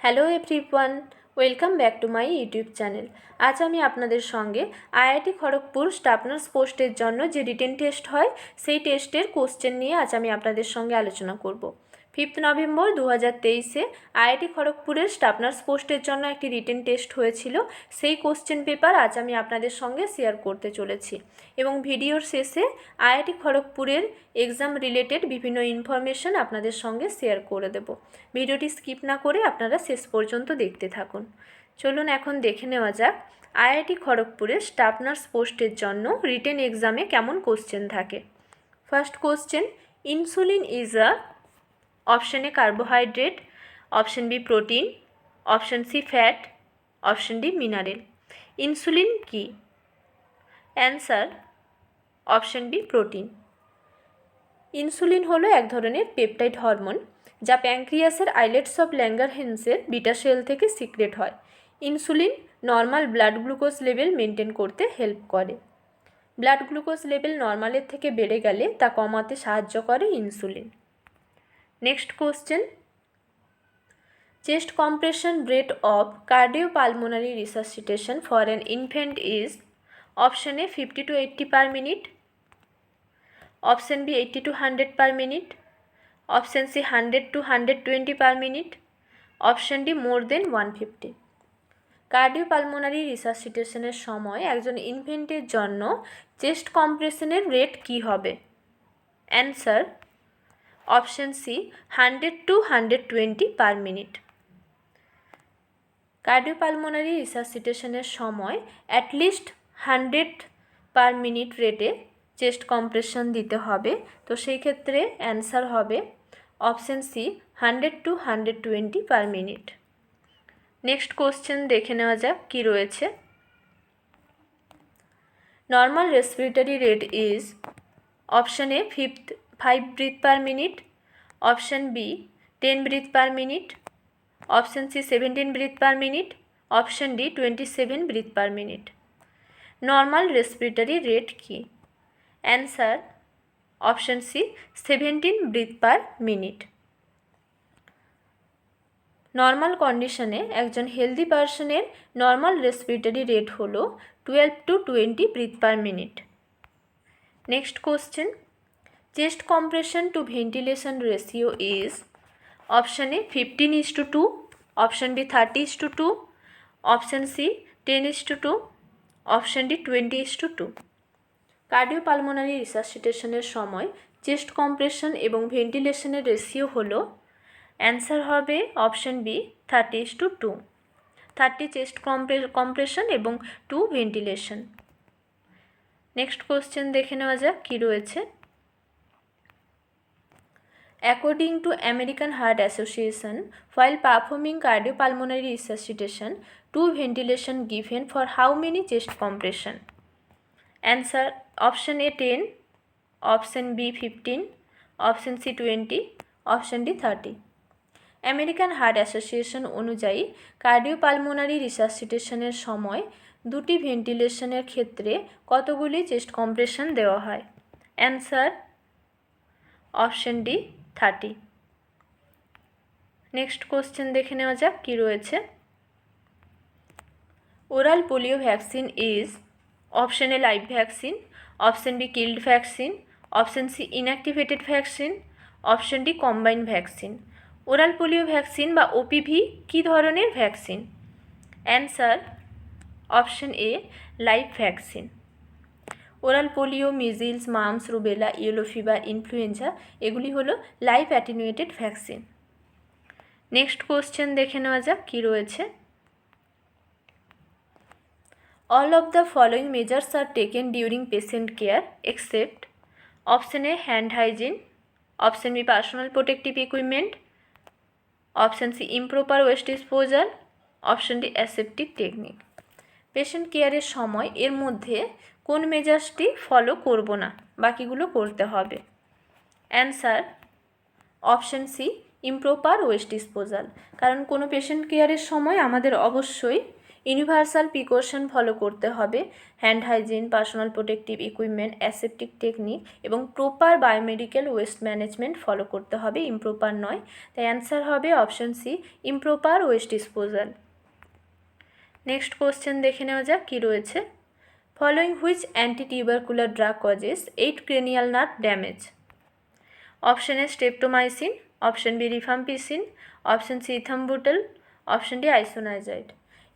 Hello everyone, welcome back to my YouTube channel. আজ আমি আপনাদের সঙ্গে আইআইটি খড়গপুর স্টাফ নার্স পোস্টের জন্য যে রিটেন টেস্ট হয় সেই টেস্টের কোশ্চেন নিয়ে আজ আমি আপনাদের সঙ্গে আলোচনা করব। 5 নভেম্বর 2023-এ আইআইটি খড়গপুরের স্টাফ নার্স পোস্টের জন্য একটি রিটেন টেস্ট হয়েছিল। সেই কোশ্চেন পেপার আজ আমি আপনাদের সঙ্গে শেয়ার করতে চলেছি এবং ভিডিওর শেষে আইআইটি খড়গপুরের এক্সাম রিলেটেড বিভিন্ন ইনফরমেশন আপনাদের সঙ্গে শেয়ার করে দেব। ভিডিওটি স্কিপ না করে আপনারা শেষ পর্যন্ত দেখতে থাকুন। চলুন এখন দেখে নেওয়া যাক আইআইটি খড়গপুরের স্টাফ নার্স পোস্টের জন্য রিটেন এক্সামে কেমন কোশ্চেন থাকে। First question, insulin is a option A carbohydrate, option B protein, option C fat, option D mineral. Insulin কি? Answer option B protein. Insulin হলো এক ধরনের পেপটাইড হরমোন যা প্যানক্রিয়াসের আইলেটস অফ ল্যাঙ্গারহ্যান্সের বিটা সেল থেকে সিক্রেট হয়। Insulin normal blood glucose level maintain করতে হেল্প করে। ব্লাড গ্লুকোজ লেভেল নর্মালের থেকে বেড়ে গেলে তা কমাতে সাহায্য করে insulin. Next question, chest compression rate of cardiopulmonary resuscitation for an infant is option A 50 to 80 per minute, option B 80 to 100 per minute, option C 100 to 120 per minute, option D more than 150। Cardiopulmonary রিসাসিটেশনের সময় একজন ইনফ্যান্টের জন্য chest কম্প্রেশনের rate কী হবে? Answer option C 100 to 120 per minute। কার্ডিওপালমোনারি রিসাসিটেশনের সময় অ্যাটলিস্ট 100 per minute রেটে চেস্ট কম্প্রেশন দিতে হবে, তো সেই ক্ষেত্রে অ্যান্সার হবে option C 100 to 120 per minute। Next question দেখে নেওয়া যাক কী রয়েছে। Normal respiratory rate is option A 5 breath per minute, option B 10 breath per minute, option C 17 breath per minute, option D 27 breath per minute. Normal respiratory rate কি? Answer option C 17 breath per minute. Normal কন্ডিশনে একজন healthy পারসনের normal respiratory rate হল 12 to 20 breath per minute. Next question, chest compression two ventilation ratio is option A 15:2, option B 30:2, option C 10:2, option D 20:2। Cardiopulmonary রিসাসিটেশনের সময় chest compression এবং ভেন্টিলেশনের ratio হলো, answer হবে অপশন বি 30:2, 30 চেস্ট কম্প্রেশন এবং 2 ventilation. Next question দেখে নেওয়া যাক কী রয়েছে। According to American heart association, while performing cardiopulmonary resuscitation, 2 ventilation given for how many chest compression? Answer option A 10, option B 15, option C 20, option D 30। American heart association অনুযায়ী কার্ডিওপালমোনারি রিসাসিটেশনের সময় 2টি ভেন্টিলেশনের ক্ষেত্রে কতগুলি চেস্ট কম্প্রেশন দেওয়া হয়? Answer option D 30। Next question দেখে নেওয়া যাক কী রয়েছে। Oral polio vaccine is option A live vaccine, option B killed vaccine, option C inactivated vaccine, option D combined vaccine. Oral polio vaccine বা ওপিভি কী ধরনের vaccine? Answer option A live vaccine. Oral polio, measles, mumps, rubella, yellow fever, influenza এগুলি হলো live attenuated vaccine. Next question দেখে নেওয়া যাক কী রয়েছে। All of the following measures are taken during patient care except option A hand hygiene, option B personal protective equipment, option C improper waste disposal, option D aseptic technique। Patient কেয়ারের সময় এর মধ্যে কোন মেজার্সটি ফলো করব না, বাকিগুলো করতে হবে? Answer option C improper waste disposal. কারণ কোনো পেশেন্ট কেয়ারের সময় আমাদের অবশ্যই ইউনিভার্সাল প্রিকশন ফলো করতে হবে, hand hygiene, personal protective equipment, aseptic technique এবং proper biomedical waste management follow করতে হবে, ইমপ্রপার নয়। তাই অ্যান্সার হবে option C, improper waste disposal. Next question দেখে নেওয়া যাক কী রয়েছে। Following which anti tubercular drug causes 8 cranial nerve damage? Option A streptomycin, option B rifampicin, option C ethambutol, option D isoniazid.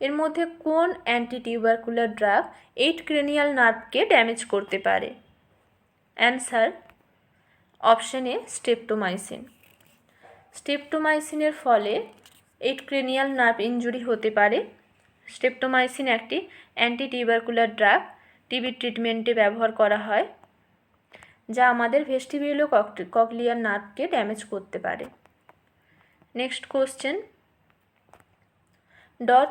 এর মধ্যে কোন অ্যান্টি টিউবারকুলার ড্রাগ 8 ক্রেনিয়াল নার্ভকে damage করতে পারে? Answer option A streptomycin. স্ট্রেপ্টোমাইসিনের ফলে 8 ক্রেনিয়াল নার্ভ ইনজুরি হতে পারে। স্ট্রেপ্টোমাইসিন একটি অ্যান্টি টিউবারকুলার ড্রাগ, টিবি ট্রিটমেন্টে ব্যবহার করা হয়, যা আমাদের ভেস্টিবিউলো ককলিয়ার নার্ভকে ড্যামেজ করতে পারে। Next question, DOT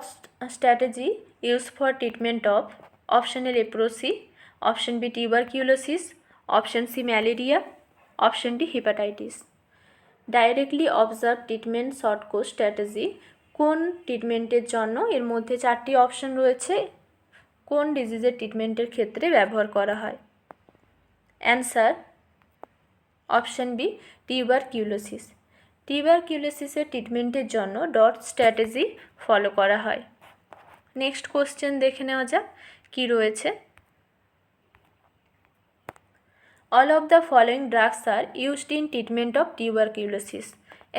strategy use for treatment of? Option A leprosy, option B tuberculosis, option C malaria, option D hepatitis. Directly observe treatment short course strategy কোন ট্রিটমেন্টের জন্য? এর মধ্যে 4টি অপশন রয়েছে। কোন ডিজিজের ট্রিটমেন্টের ক্ষেত্রে ব্যবহার করা হয়? Answer option B tuberculosis. টিউবারকিউলোসিসের ট্রিটমেন্টের জন্য ডট স্ট্র্যাটেজি ফলো করা হয়। নেক্সট কোশ্চেন দেখে নেওয়া যাক কী রয়েছে। All of the following drugs are used in treatment of tuberculosis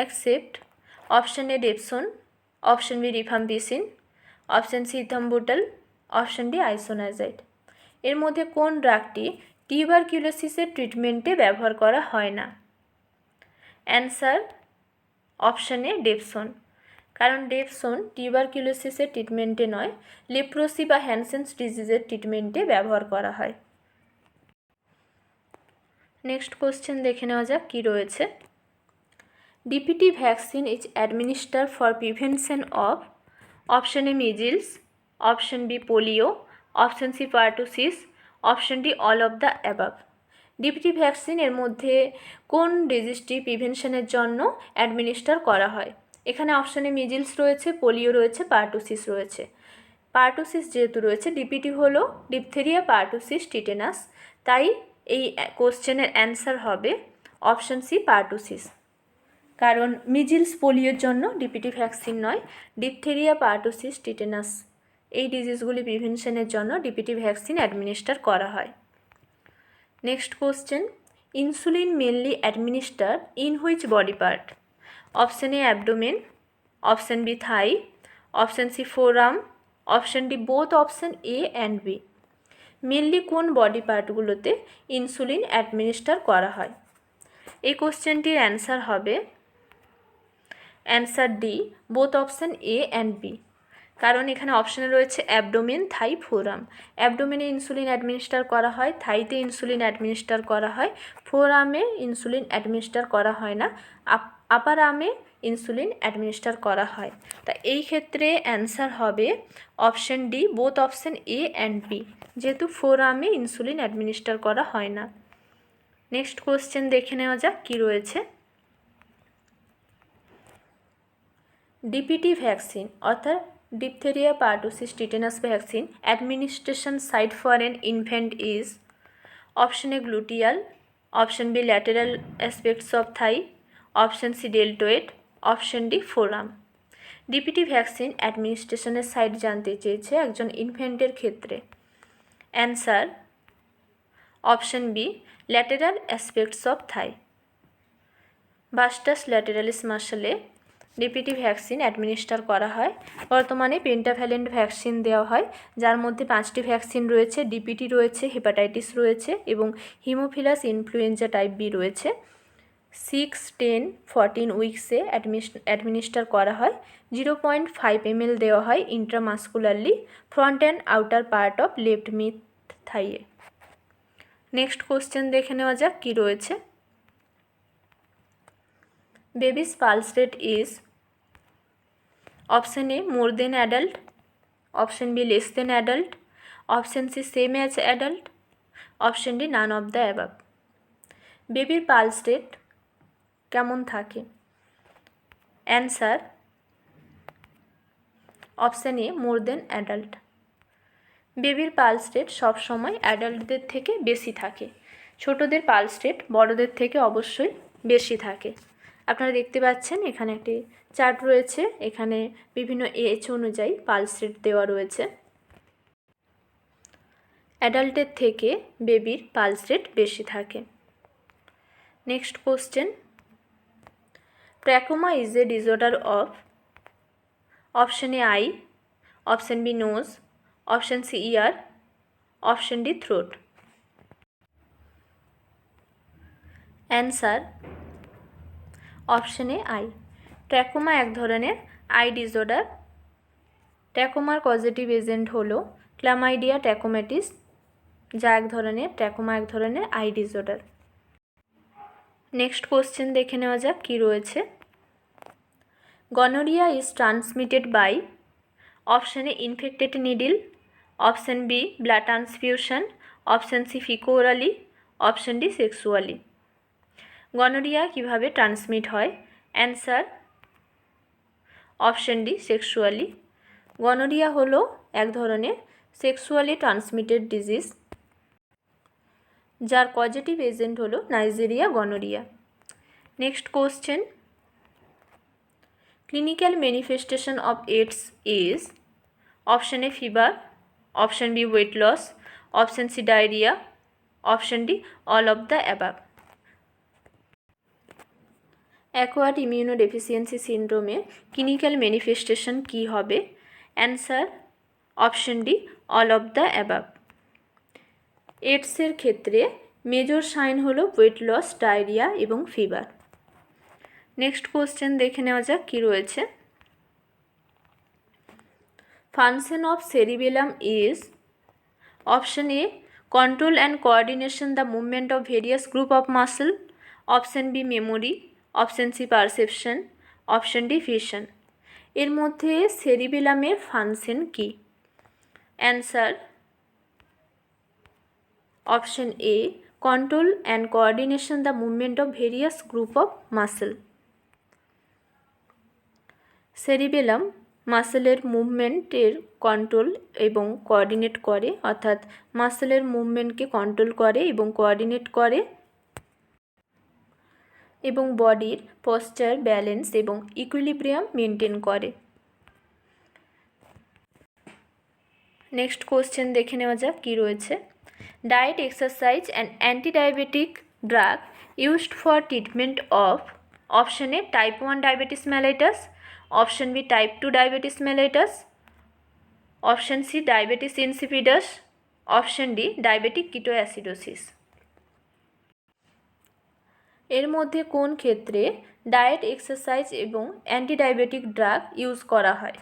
except? Option A dapsone, option B rifampicin, option C ethambutol, option D isoniazid. এর মধ্যে কোন ড্রাগটি টিউবারকিউলোসিসের ট্রিটমেন্টে ব্যবহার করা হয় না? Answer option A dapsone. কারণ ডেপসোন টিউবারকিউলোসিসের ট্রিটমেন্টে নয়, লেপ্রোসি বা হ্যানসেনস ডিজিজের ট্রিটমেন্টে ব্যবহার করা হয়। নেক্সট কোশ্চেন দেখে নেওয়া যাক কী রয়েছে। DPT vaccine is administer for prevention of? Option A measles, option B polio, option C pertussis, option D all of the above. DPT vaccine এর মধ্যে কোন ডিজিজটি প্রিভেনশনের জন্য অ্যাডমিনিস্টার করা হয়? এখানে অপশানে মিজিলস রয়েছে, পোলিও রয়েছে, পার্টুসিস রয়েছে। পার্টুসিস যেহেতু রয়েছে, ডিপিটি হলো ডিপথেরিয়া, পার্টুসিস, টিটেনাস, তাই এই কোশ্চেনের অ্যান্সার হবে অপশন সি পার্টুসিস। কারণ মিজিলস পোলিওর জন্য ডিপিটি ভ্যাকসিন নয়, ডিপথেরিয়া, পার্টুসিস, টিটেনাস এই ডিজিজগুলি প্রিভেনশনের জন্য ডিপিটি ভ্যাকসিন অ্যাডমিনিস্টার করা হয়। Next question, insulin mainly administer in which body part? Option A abdomen, option B thigh, option C forearm, option D both option A and B. Mainly কোন body পার্টগুলোতে insulin administer করা হয়? এই কোশ্চেনটির answer হবে answer D, both option A and B. কারণ এখানে অপশানে রয়েছে অ্যাবডোমেন, থাই, ফোরআর্ম। অ্যাবডোমেনে ইনসুলিন অ্যাডমিনিস্টার করা হয়, থাইতে ইনসুলিন অ্যাডমিনিস্টার করা হয়, ফোরআর্মে ইনসুলিন অ্যাডমিনিস্টার করা হয় না, আপার আর্মে ইনসুলিন অ্যাডমিনিস্টার করা হয়। তা এই ক্ষেত্রে অ্যান্সার হবে option D, both option A and B, যেহেতু ফোরআর্মে ইনসুলিন অ্যাডমিনিস্টার করা হয় না। নেক্সট কোশ্চেন দেখে নেওয়া যাক কী রয়েছে। ডিপিটি ভ্যাকসিন অর্থাৎ diphtheria, pertussis, tetanus vaccine administration site for an infant is? Option A gluteal, option B lateral aspects of thigh, option C deltoid, option D forearm. DPT vaccine অ্যাডমিনিস্ট্রেশনের site জানতে চেয়েছে একজন ইনফ্যান্টের ক্ষেত্রে। Answer option B lateral aspects of thigh. Vastus lateralis মাসলে DPT vaccine administer করা হয়। বর্তমানে পেন্টাভ্যালেন্ট ভ্যাকসিন দেওয়া হয়, যার মধ্যে 5টি ভ্যাকসিন রয়েছে, ডিপিটি রয়েছে, হেপাটাইটিস রয়েছে এবং হিমোফিলাস ইনফ্লুয়েঞ্জা টাইপ বি রয়েছে। 6, 10, 14 উইকসে অ্যাডমিনিস্টার করা হয়। 0.5 ml দেওয়া হয় intramuscularly, front and outer part of left mid থাইয়ে। নেক্সট কোশ্চেন দেখে নেওয়া যাক কী রয়েছে। Babies pulse rate is? Option A more than adult, option B less than adult, option C same as adult, option D none of the above. বেবির pulse rate কেমন থাকে? Answer option A more than adult. বেবির pulse rate সবসময় অ্যাডাল্টদের থেকে বেশি থাকে, ছোটদের পালস রেট বড়দের থেকে অবশ্যই বেশি থাকে। আপনারা দেখতে পাচ্ছেন এখানে একটি চার্ট রয়েছে, এখানে বিভিন্ন এজ অনুযায়ী পালস রেট দেওয়া রয়েছে। অ্যাডাল্টের থেকে বেবির পালস রেট বেশি থাকে। Next question, trachoma is a disorder of, option A eye, option B nose, option C ear, option D throat. Answer option A eye. Trachoma এক ধরনের আই ডিসঅর্ডার। ট্র্যাকোমার পজিটিভ এজেন্ট হলো ক্লামাইডিয়া ট্র্যাকোম্যাটিস, যা trachoma এক ধরনের eye disorder. Next question দেখে নেওয়া যাক কী রয়েছে। Gonorrhoea is transmitted by, option A infected needle, option B blood transfusion, option C faecally, option D sexually. Gonorrhoea কিভাবে ট্রান্সমিট হয়? Answer option D sexually. Gonorrhoea হলো এক ধরনের সেক্সুয়ালি ট্রান্সমিটেড ডিজিজ, যার পজিটিভ এজেন্ট হলো Neisseria gonorrhoeae. Next question, clinical manifestation of AIDS is, option A fever, option B weight loss, option C diarrhoea, option D all of the above. Acquired immunodeficiency সিনড্রোমের clinical manifestation কী হবে? Answer option D all of the above. এইডসের ক্ষেত্রে major sign হলো weight loss, diarrhoea এবং fever. Next question দেখে নেওয়া যাক কী রয়েছে। Function of cerebellum is, option A control and coordination the movement of various group of muscle, option B memory, option C perception, option D vision. এর মধ্যে সেরিবেলামের function কী? Answer option A control and coordination the movement of various group of muscle. Cerebellum মাসেলের মুভমেন্টের control এবং coordinate করে, অর্থাৎ মাসেলের মুভমেন্টকে control করে এবং coordinate করে, এবং বডির পশ্চার, ব্যালেন্স এবং ইকুইলিব্রিয়াম মেনটেন করে। নেক্সট কোশ্চেন দেখে নেওয়া যাক কী রয়েছে। Diet, exercise and antidiabetic drug used for treatment of, option A type 1 diabetes mellitus, option B type 2 diabetes mellitus, option C diabetes insipidus, option D diabetic ketoacidosis. এর মধ্যে কোন ক্ষেত্রে ডায়েট, এক্সারসাইজ এবং অ্যান্টিডায়াবেটিক ড্রাগ ইউজ করা হয়?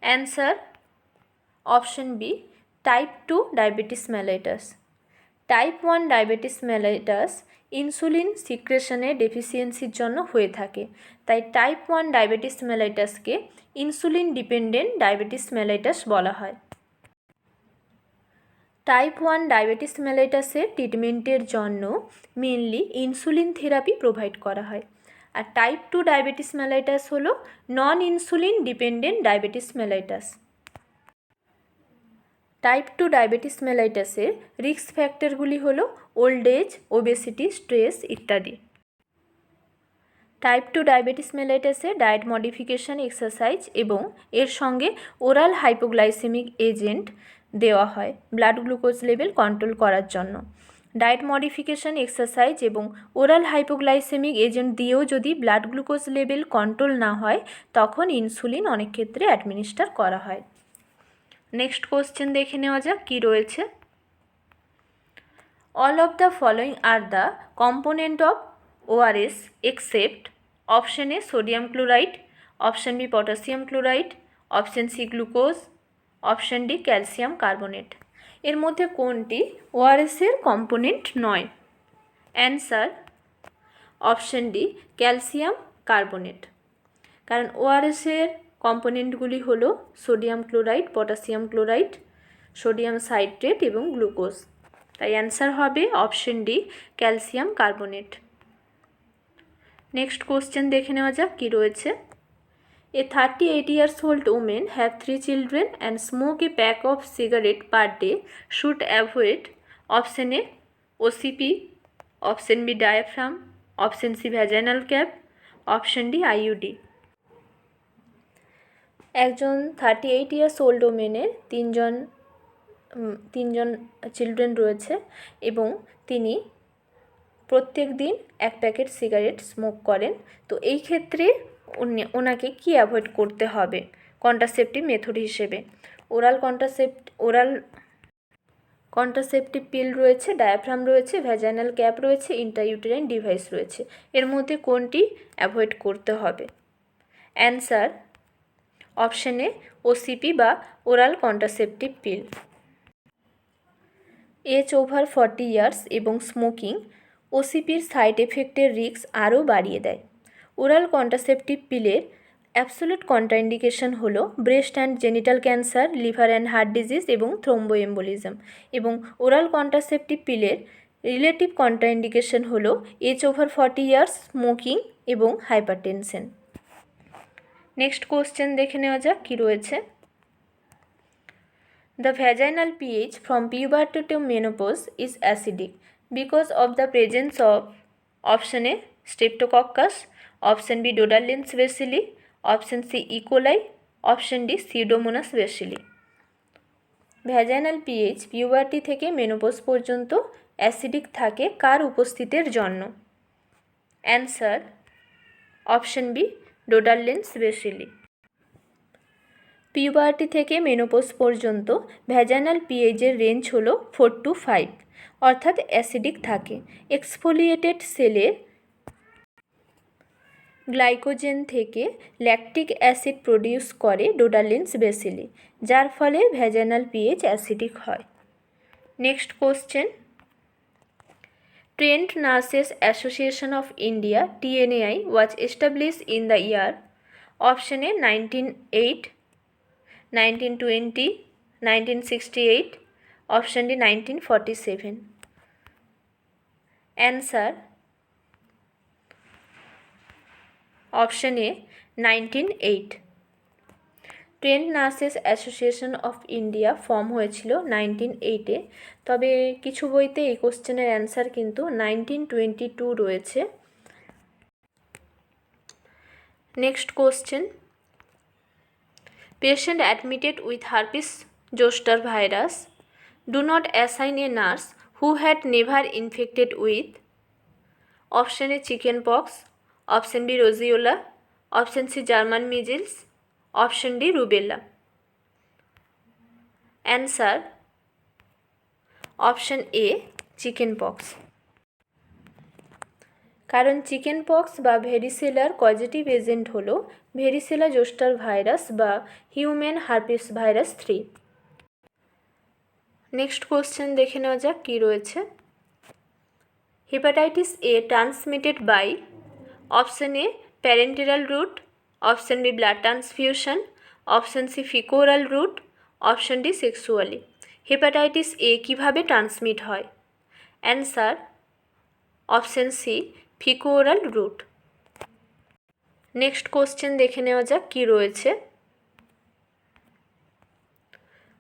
Answer option B type 2 diabetes mellitus. Type 1 diabetes mellitus insulin সিক্রেশনের ডেফিসিয়েন্সির জন্য হয়ে থাকে, তাই টাইপ 1 ডায়াবেটিস মেলাইটাসকে ইনসুলিন ডিপেন্ডেন্ট ডায়াবেটিস মেলাইটাস বলা হয়। টাইপ 1 ডায়াবেটিস মেলাইটাসের ট্রিটমেন্টের জন্য মেনলি ইনসুলিন থেরাপি প্রোভাইড করা হয়, আর টাইপ 2 ডায়াবেটিস মেলাইটাস হলো non insulin dependent diabetes mellitus. Type 2 diabetes মেলাইটাসের রিস্ক ফ্যাক্টরগুলি হলো ওল্ড এজ, ওবেসিটি, স্ট্রেস ইত্যাদি। টাইপ 2 ডায়াবেটিস মেলাইটাসে ডায়েট মডিফিকেশান, এক্সারসাইজ এবং এর সঙ্গে ওরাল হাইপোগ্লাইসেমিক এজেন্ট দেওয়া হয় ব্লাড গ্লুকোজ লেভেল কন্ট্রোল করার জন্য। ডায়েট মডিফিকেশান, এক্সারসাইজ এবং ওরাল হাইপোগ্লাইসেমিক এজেন্ট দিয়েও যদি ব্লাড গ্লুকোজ লেভেল কন্ট্রোল না হয়, তখন ইনসুলিন অনেক ক্ষেত্রে অ্যাডমিনিস্টার করা হয়। নেক্সট কোশ্চেন দেখে নেওয়া যাক কী রয়েছে। All of the following are the component of ORS except, option A sodium chloride, option B potassium chloride, option C glucose, option D calcium carbonate. এর মধ্যে কোনটি ওআরএসের কম্পোনেন্ট নয়? Answer option D calcium carbonate. কারণ ওআরএসের কম্পোনেন্টগুলি হলো sodium chloride, potassium chloride, sodium citrate এবং গ্লুকোজ, তাই অ্যান্সার হবে option D calcium carbonate. Next question দেখে নেওয়া যাক কী রয়েছে। A 38 years old woman have 3 children and smoke a pack of cigarette per day should avoid option A OCP, option B diaphragm, option C vaginal cap, option D IUD. একজন 38 years old ওমেনের তিনজন children রয়েছে এবং তিনি প্রত্যেক দিন এক packet cigarette smoke করেন। তো এই ক্ষেত্রে ওনাকে কি অ্যাভয়েড করতে হবে কন্ট্রাসেপটিভ মেথড হিসেবে? ওরাল কন্ট্রাসেপটিভ পিল রয়েছে, ডায়াফ্রাম রয়েছে, ভ্যাজাইনাল ক্যাপ রয়েছে, ইন্ট্রাইউটেরাইন ডিভাইস রয়েছে। এর মধ্যে কোনটি অ্যাভয়েড করতে হবে? অ্যান্সার অপশন এ ওসিপি বা oral contraceptive pill. Age over 40 years এবং স্মোকিং ওসিপির সাইড এফেক্টের রিস্ক আরও বাড়িয়ে দেয়। ওরাল কন্ট্রাসেপটিভ পিলের অ্যাবসোলিউট কন্ট্রাইন্ডিকেশন হলো breast and genital cancer, liver and heart disease এবং থ্রোম্বোএম্বোলিজম। এবং ওরাল কন্ট্রাসেপটিভ পিলের রিলেটিভ কন্ট্রাইন্ডিকেশন হলো এজ ওভার 40 ইয়ার্স, স্মোকিং এবং হাইপারটেনশন। নেক্সট কোশ্চেন দেখে নেওয়া যাক কী রয়েছে। The vaginal pH from puberty to menopause is acidic because of the presence of option A Streptococcus, option B Doderlins bacilli, option C E. coli, option D Pseudomonas bacilli. Vaginal pH puberty থেকে menopause পর্যন্ত acidic থাকে কার উপস্থিতির জন্য? Answer option B Doderlein's bacilli. Puberty থেকে menopause পর্যন্ত vaginal পিএইচের range হল 4 to 5, অর্থাৎ অ্যাসিডিক থাকে। এক্সফোলিয়েটেড সেলে গ্লাইকোজেন থেকে ল্যাকটিক অ্যাসিড প্রডিউস করে ডোডারলিন্স বেসিলি, যার ফলে ভ্যাজাইনাল পিএইচ অ্যাসিডিক হয়। Next question. Trend nurses association of India TNAI was established in the year option A 1908, 1920, 1968, option D 1947. Answer option A 1908. Trend nurses association of India form হয়েছিল 1908-এ, তবে কিছু বইতে এই কোশ্চেনের অ্যান্সার কিন্তু 1922 রয়েছে। Next question. Patient admitted with herpes zoster virus do not assign a nurse who had never infected with option A chickenpox, option B roseola, option C German measles, option D rubella. Answer option A chickenpox. কারণ chickenpox বা ভেরিসেলার causative agent হলো varicella zoster virus বা human herpes virus 3। Next question দেখে নেওয়া যাক কী রয়েছে। Hepatitis A transmitted by option A parenteral route, option B blood transfusion, option C feco oral route, option D sexually. Hepatitis A কীভাবে transmit হয়? Answer option C feco oral route. Next question দেখে নেওয়া যাক কী রয়েছে।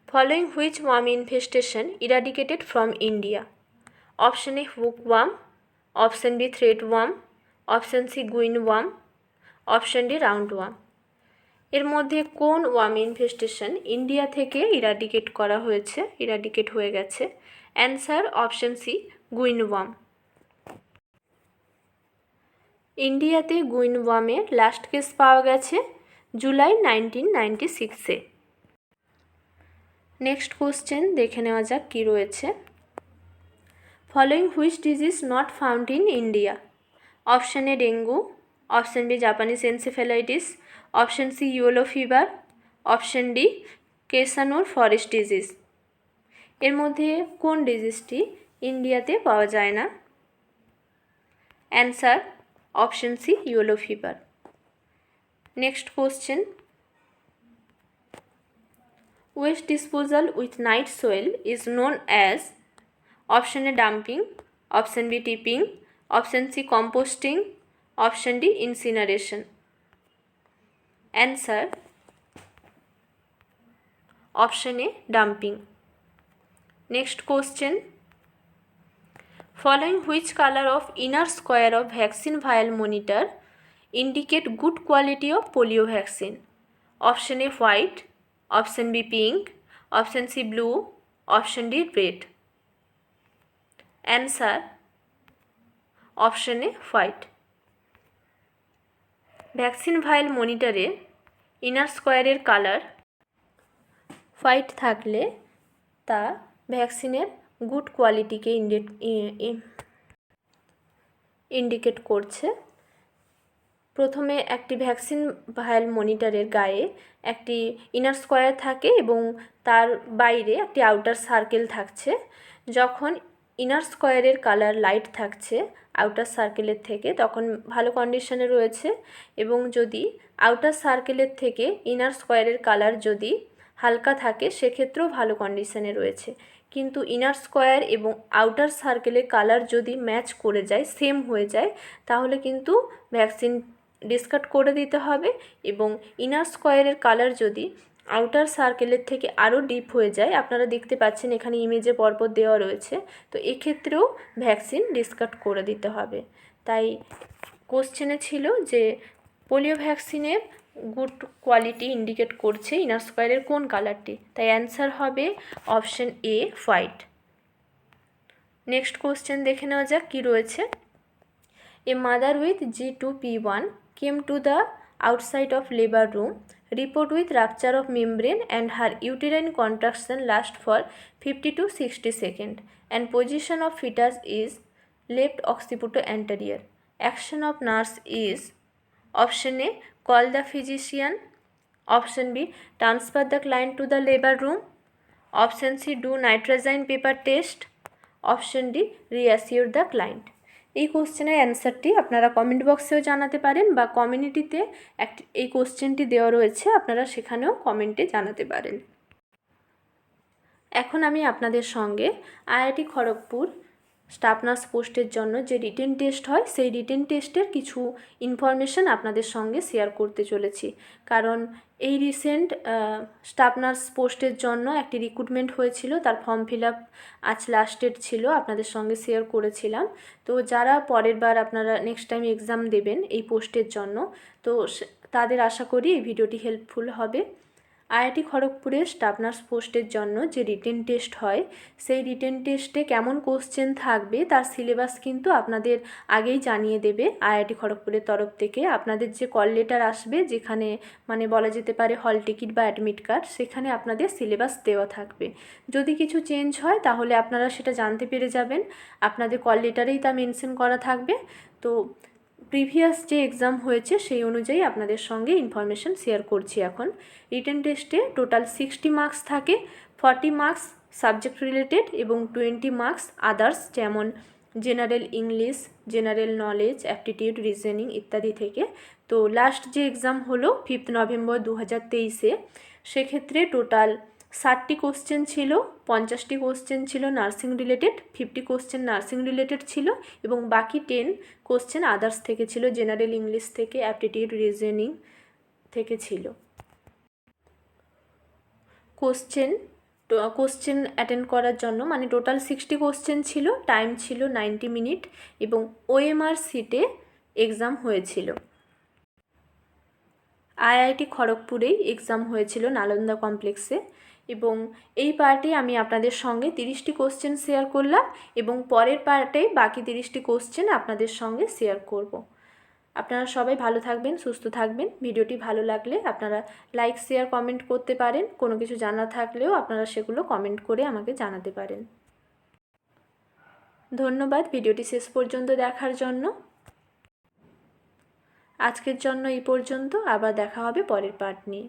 Following which worm infestation eradicated from India? Option A hook worm, option B thread worm, option C guinea worm, option D round worm. এর মধ্যে কোন worm infestation India থেকে eradicate হয়ে গেছে? Answer option C guinea worm. ইন্ডিয়াতে guinea ওয়ার্মের last case পাওয়া গেছে July 1996-এ। Next question দেখে নেওয়া যাক কী রয়েছে। Following which disease not found in India? Option A dengue, option B Japanese encephalitis, option C yellow fever, option D Kyasanur forest disease. এর মধ্যে কোন ডিজিজটি ইন্ডিয়াতে পাওয়া যায় না? Answer option C yellow fever. Next question. Waste disposal with night soil is known as option A dumping, option B tipping, option C composting, option D incineration. Answer option A dumping. Next question, following which color of inner square of vaccine vial monitor indicate good quality of polio vaccine? Option A white, option B pink, option C blue, option D red. Answer option A white. Vaccine vial মনিটরে inner স্কোয়ারের colour white থাকলে তা ভ্যাকসিনের good কোয়ালিটিকে indicate করছে। প্রথমে একটি vaccine ভাইল মনিটরের গায়ে একটি ইনার স্কোয়ার থাকে এবং তার বাইরে একটি আউটার সার্কেল থাকছে। যখন ইনার স্কোয়ারের কালার লাইট থাকছে আউটার সার্কেলের থেকে তখন ভালো কন্ডিশনে রয়েছে, এবং যদি আউটার সার্কেলের থেকে ইনার স্কোয়ারের কালার যদি হালকা থাকে সেক্ষেত্রেও ভালো কন্ডিশনে রয়েছে। কিন্তু ইনার স্কোয়ার এবং আউটার সার্কেলের কালার যদি ম্যাচ করে যায়, সেম হয়ে যায়, তাহলে কিন্তু ভ্যাকসিন ডিসকার্ড করে দিতে হবে। এবং ইনার স্কোয়ারের কালার যদি আউটার সার্কেলের থেকে আরও ডিপ হয়ে যায়, আপনারা দেখতে পাচ্ছেন এখানে ইমেজে পরপর দেওয়া রয়েছে, তো এক্ষেত্রেও ভ্যাকসিন ডিসকার্ড করে দিতে হবে। তাই কোশ্চেনে ছিল যে পোলিও ভ্যাকসিনের গুড কোয়ালিটি ইন্ডিকেট করছে ইনার স্কোয়ারের কোন কালারটি, তাই অ্যান্সার হবে option a white. Next question দেখে নেওয়া যাক কী রয়েছে। A mother with G2P1 came to the outside of labor room, report with rupture of membrane and her uterine contraction last for 50 to 60 seconds and position of fetus is left occipito anterior. Action of nurse is option A call the physician, option B transfer the client to the labor room, option C do nitrogen paper test, option D reassure the client. এই কোশ্চেনের অ্যান্সারটি আপনারা comment বক্সেও জানাতে পারেন বা কমিউনিটিতে এই কোশ্চেনটি দেওয়া রয়েছে, আপনারা সেখানেও কমেন্টে জানাতে পারেন। এখন আমি আপনাদের সঙ্গে আইআইটি খড়গপুর স্টাফ নার্স পোস্টের জন্য যে রিটেন টেস্ট হয় সেই রিটেন টেস্টের কিছু ইনফরমেশান আপনাদের সঙ্গে শেয়ার করতে চলেছি। কারণ এই রিসেন্ট স্টাফ নার্স পোস্টের জন্য একটি রিক্রুটমেন্ট হয়েছিল, তার ফর্ম ফিল আপ আজ লাস্ট ডেট ছিল, আপনাদের সঙ্গে শেয়ার করেছিলাম। তো যারা পরের বার আপনারা নেক্সট টাইম এক্সাম দেবেন এই পোস্টের জন্য, তো তাদের আশা করি এই ভিডিওটি হেল্পফুল হবে। আইআইটি খড়গপুরের স্টাফ নার্স পোস্টের জন্য যে রিটেন টেস্ট হয় সেই রিটেন টেস্টে কেমন কোশ্চেন থাকবে তার সিলেবাস কিন্তু আপনাদের আগেই জানিয়ে দেবে আইআইটি খড়গপুরের তরফ থেকে। আপনাদের যে কল লেটার আসবে, যেখানে মানে বলা যেতে পারে হল টিকিট বা অ্যাডমিট কার্ড, সেখানে আপনাদের সিলেবাস দেওয়া থাকবে। যদি কিছু চেঞ্জ হয় তাহলে আপনারা সেটা জানতে পেরে যাবেন, আপনাদের কল লেটারেই তা মেনশন করা থাকবে। তো প্রিভিয়াস যে এক্সাম হয়েছে সেই অনুযায়ী আপনাদের সঙ্গে ইনফরমেশান শেয়ার করছি। এখন রিটেন টেস্টে টোটাল 60 মার্কস থাকে, 40 মার্কস সাবজেক্ট রিলেটেড এবং 20 মার্কস আদার্স, যেমন general English, general knowledge, aptitude, reasoning ইত্যাদি থেকে। তো লাস্ট যে এক্সাম হলো 5 নভেম্বর 2023-এ, সেক্ষেত্রে টোটাল 60টি কোশ্চেন ছিল, 50টি কোশ্চেন ছিল nursing related, 50 question nursing related ছিল এবং বাকি 10 কোশ্চেন আদার্স থেকে ছিল, জেনারেল ইংলিশ থেকে, অ্যাপটিটিউড, রিজনিং থেকে ছিল। কোশ্চেন অ্যাটেন্ড করার জন্য মানে টোটাল 60 কোশ্চেন ছিল, টাইম ছিল 90 মিনিট এবং ওএমআর সিটে এক্সাম হয়েছিল। আইআইটি খড়গপুরেই এক্সাম হয়েছিল নালন্দা কমপ্লেক্সে, এবং এই পার্টে আমি আপনাদের সঙ্গে 30টি কোশ্চেন শেয়ার করলাম এবং পরের পার্টে বাকি 30টি কোশ্চেন আপনাদের সঙ্গে শেয়ার করব। আপনারা সবাই ভালো থাকবেন, সুস্থ থাকবেন। ভিডিওটি ভালো লাগলে আপনারা লাইক, শেয়ার, কমেন্ট করতে পারেন। কোনো কিছু জানা থাকলেও আপনারা সেগুলো কমেন্ট করে আমাকে জানাতে পারেন। ধন্যবাদ ভিডিওটি শেষ পর্যন্ত দেখার জন্য। আজকের জন্য এই পর্যন্ত, আবার দেখা হবে পরের পার্ট নিয়ে।